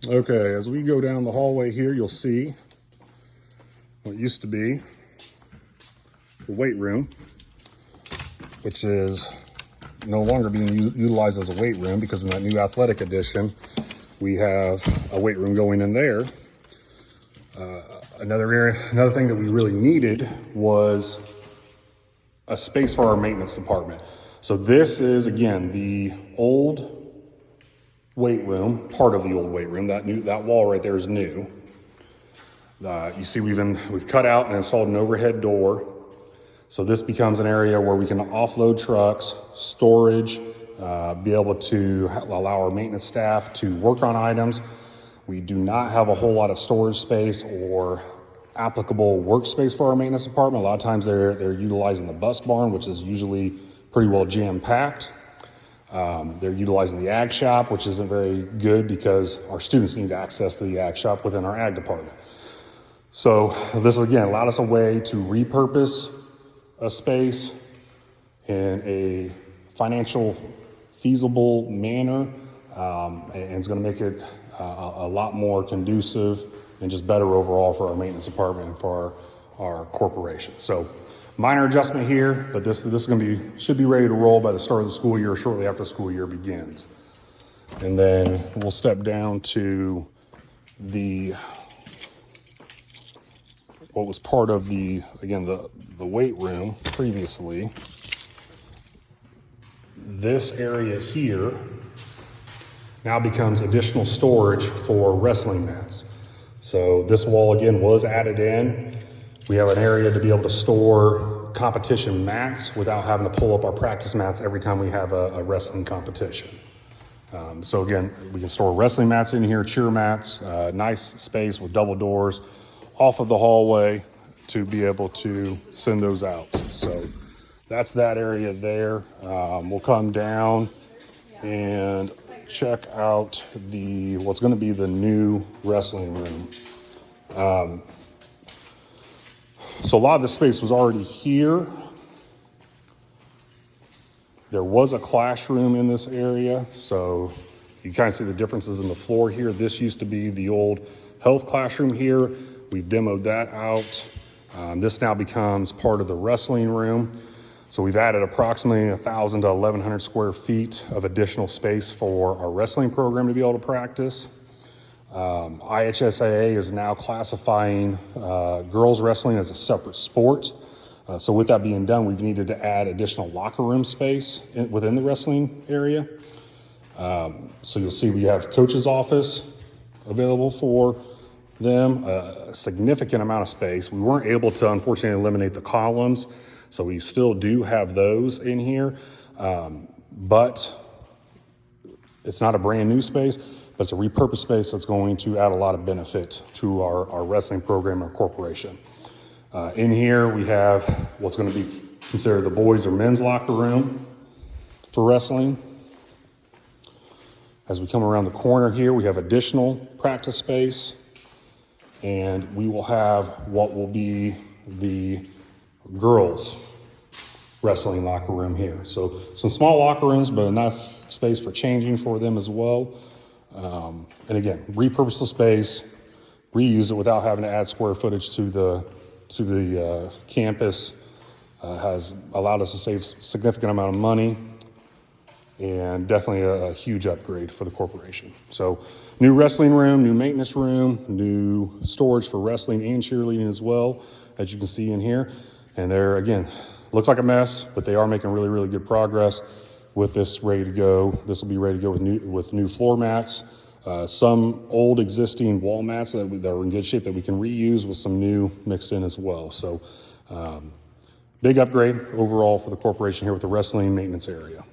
Okay, as we go down the hallway here, you'll see what used to be the weight room, which is no longer being utilized as a weight room because in that new athletic edition, we have a weight room going in there. Another thing that we really needed was a space for our maintenance department. So this is, again, the old weight room, part of the old weight room. That wall right there is new. You see we've cut out and installed an overhead door. So this becomes an area where we can offload trucks, storage, be able to allow our maintenance staff to work on items. We do not have a whole lot of storage space or applicable workspace for our maintenance department. A lot of times they're utilizing the bus barn, which is usually pretty well jam-packed. They're utilizing the ag shop, which isn't very good because our students need access to the ag shop within our ag department. So this, again, allowed us a way to repurpose a space in a financial feasible manner, and it's going to make it a lot more conducive and just better overall for our maintenance department and for our corporation. So minor adjustment here, but this is going to should be ready to roll by the start of the school year, shortly after the school year begins. And then we'll step down to what was part of the weight room previously. This area here now becomes additional storage for wrestling mats. So this wall again was added in. We have an area to be able to store competition mats without having to pull up our practice mats every time we have a wrestling competition. So again, we can store wrestling mats in here, cheer mats, nice space with double doors off of the hallway to be able to send those out. So that's that area there. We'll come down and check out what's going to be the new wrestling room. So a lot of the space was already here. There was a classroom in this area, so you kind of see the differences in the floor here. This used to be the old health classroom here. We've demoed that out. This now becomes part of the wrestling room. So we've added approximately 1,000 to 1,100 square feet of additional space for our wrestling program to be able to practice. IHSAA is now classifying girls wrestling as a separate sport. So with that being done, we've needed to add additional locker room space within the wrestling area. So you'll see we have coach's office available for them, a significant amount of space. We weren't able to, unfortunately, eliminate the columns, so we still do have those in here, but it's not a brand new space, but it's a repurposed space that's going to add a lot of benefit to our wrestling program, our corporation. In here, we have what's going to be considered the boys or men's locker room for wrestling. As we come around the corner here, we have additional practice space, and we will have what will be the girls wrestling locker room here. So some small locker rooms, but enough space for changing for them as well. And again, repurpose the space, reuse it without having to add square footage to the campus. Has allowed us to save a significant amount of money and definitely a huge upgrade for the corporation. So new wrestling room, new maintenance room, new storage for wrestling and cheerleading as well, as you can see in here. And they're, again, looks like a mess, but they are making really, really good progress with this ready to go. This will be ready to go with new floor mats, some old existing wall mats that are in good shape that we can reuse with some new mixed in as well. So big upgrade overall for the corporation here with the wrestling maintenance area.